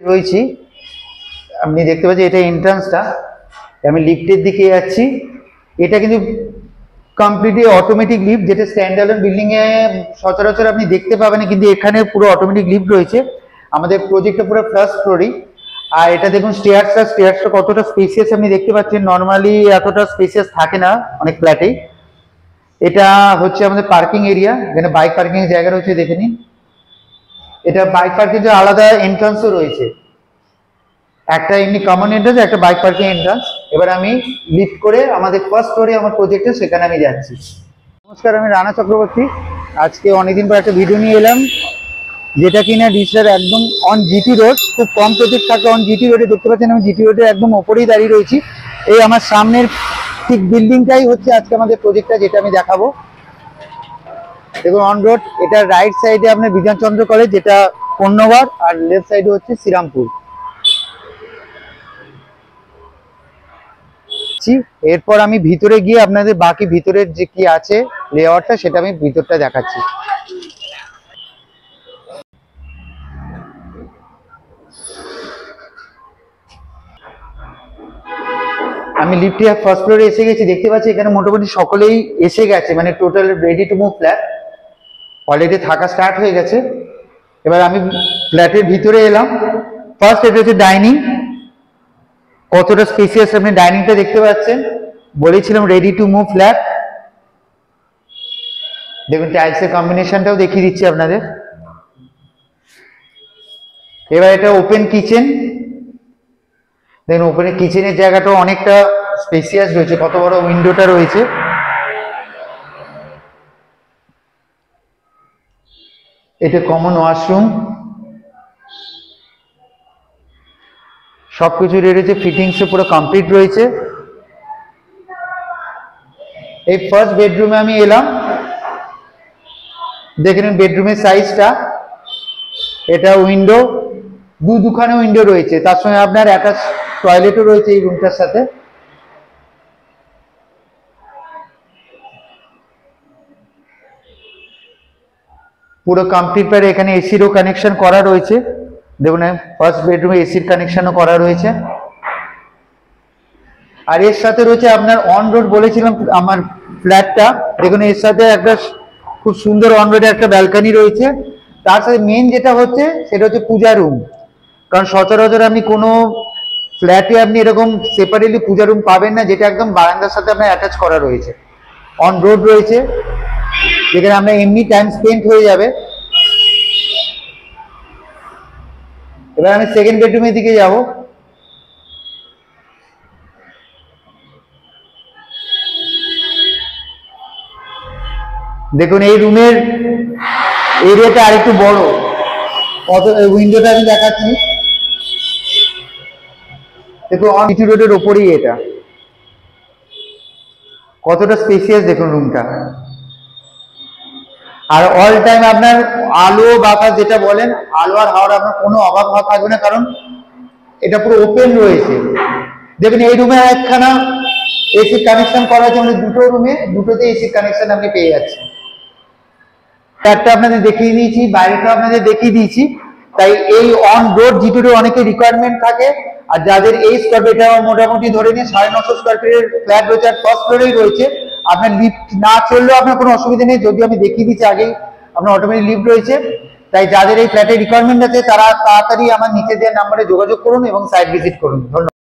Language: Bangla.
রয়েছি। আপনি দেখতে পাচ্ছেন এটা এন্ট্রান্সটা। আমি লিফটের দিকে যাচ্ছি। এটা কিন্তু কমপ্লিটলি অটোমেটিক লিফট, যেটা স্ট্যান্ডার্ড বিল্ডিং এ সচরাচর আপনি দেখতে পাবেন, কিন্তু এখানে পুরো অটোমেটিক লিফট রয়েছে। আমাদের প্রজেক্টটা পুরো ফার্স্ট ফ্লোরই। আর এটা দেখুন স্টেয়ারসটা কতটা স্পেসিয়াস আপনি দেখতে পাচ্ছেন। নর্মালি এতটা স্পেসিয়াস থাকে না অনেক ফ্ল্যাটেই। এটা হচ্ছে আমাদের পার্কিং এরিয়া, এখানে বাইক পার্কিং এর জায়গা রয়েছে, দেখে নিন। এটা বাইক পার্কিং এর আলাদা এন্ট্রান্সও রয়েছে, একটা এমনি কমন এন্ট্রান্স, একটা বাইক পার্কিং এন্ট্রান্স। এবার আমি লিফট করে আমাদের ফার্স্ট ফ্লোরে আমার প্রজেক্টে সেখানে আমি যাচ্ছি। নমস্কার, আমি রানা চক্রবর্তী। আজকে অনেকদিন পর একটা ভিডিও নিয়ে এলাম, যেটা কিনা ডিসলার একদম অন জিটি রোড। খুব কম প্রজেক্ট থাকে অন জিটি রোডে, দেখতে পাচ্ছেন আমি জিটি রোডের একদম ওপরেই দাঁড়িয়ে রয়েছি। এই আমার সামনের ঠিক বিল্ডিংটাই হচ্ছে আজকে আমাদের প্রজেক্টটা, যেটা আমি দেখাবো। দেখুন অন রোড, এটা রাইট সাইডে আপনার বিধানচন্দ্র কলেজ, যেটা পণ্যগড়, আর লেফট সাইডে হচ্ছে শ্রীরামপুর। এরপর আমি ভিতরে গিয়ে আপনাদের বাকি ভিতরের যে কি আছে লেআউটটা, সেটা আমি ভিতরটা দেখাচ্ছি। আমি লিফটে ফার্স্ট ফ্লোরে এসে গেছি। দেখতে পাচ্ছি এখানে মোটামুটি সকলেই এসে গেছে, মানে total ready to move flat already থাকা স্টার্ট হয়ে গেছে। এবার আমি ফ্ল্যাটের ভিতরে এলাম। ফার্স্ট এটা হচ্ছে ডাইনিং, কতটা স্পেসিয়াস আপনি ডাইনিংটা দেখতে পাচ্ছেন। বলেছিলাম রেডি টু মুভ ফ্ল্যাট। দেখুন টাইলসের কম্বিনেশনটাও দেখিয়ে দিচ্ছি আপনাদের। এবার এটা ওপেন কিচেন। দেখুন ওপেন কিচেনের জায়গাটাও অনেকটা স্পেসিয়াস রয়েছে, কত বড় উইন্ডোটা রয়েছে। এটা কমন ওয়াশরুম, সবকিছু রেডি রয়েছে, ফিটিংস পুরো কমপ্লিট রয়েছে। এই ফার্স্ট বেডরুমে আমি এলাম। দেখে নিন বেডরুমের সাইজটা। এটা উইন্ডো, দুখানে উইন্ডো রয়েছে, তার সঙ্গে আপনার অ্যাটাচ টয়লেটও রয়েছে এই রুমটার সাথে। পুরো কমপ্লিট পারে। এখানে এসিরও কানেকশন করা রয়েছে। দেখুন ফার্স্ট বেডরুমে এসির কানেকশনও করা রয়েছে। আর এর সাথে রয়েছে আপনার অন রোড, বলেছিলাম আমার ফ্ল্যাটটা। দেখুন এর সাথে একটা খুব সুন্দর অন রোডে একটা ব্যালকনি রয়েছে। তার সাথে মেন যেটা হচ্ছে সেটা হচ্ছে পূজা রুম। কারণ সচরাচর আপনি কোনো ফ্ল্যাটে আপনি এরকম সেপারেটলি পূজা রুম পাবেন না, যেটা একদম বারান্দার সাথে আপনার অ্যাটাচ করা রয়েছে। অন রোড রয়েছে, যেখানে আপনার এমনি টাইম স্পেন্ড হয়ে যাবে। এবার আমি সেকেন্ড বেডরুমের দিকে যাব। দেখুন এই রুমের এরিয়াটা আরেকটু বড়, কত উইন্ডোটা আমি দেখাচ্ছি। দেখুন জিটি রোডের ওপরেই এটা, কতটা স্পেসিয়াস দেখুন রুমটা। আর অল টাইম আপনার আলো বাতাস যেটা বলেন, আলো আর হাওয়ার আপনার কোনো অভাব থাকবে না, কারণ এটা পুরো ওপেন রয়েছে। দেখুন এই রুমে একখানা এসি কানেকশন করা আছে, মানে দুটো রুমে দুটোতে এসি কানেকশন আপনি পেয়ে যাচ্ছেন। ফ্ল্যাটটা আপনাদের দেখিয়ে দিয়েছি, বাইরেটা আপনাদের দেখিয়ে দিয়েছি। তাই এই অন রোড জিটির অনেকে রিকোয়ারমেন্ট থাকে। আর যাদের এই স্কোয়ার ফিট, এটা মোটামুটি ধরে নিয়ে 950 স্কোয়ার ফিটের ফ্ল্যাট রয়েছে, আর ফার্স্ট ফ্লোরেই রয়েছে। আপনার লিফট না চললেও আপনার কোনো অসুবিধা নেই, যদিও আমি দেখিয়ে দিচ্ছি আগেই আপনার অটোমেটিক লিফট রয়েছে। তাই যাদের এই ফ্ল্যাটের রিকোয়ারমেন্ট আছে তারা তাড়াতাড়ি আমার নিচে দেওয়া নাম্বারে যোগাযোগ করুন এবং সাইট ভিজিট করুন। ধন্যবাদ।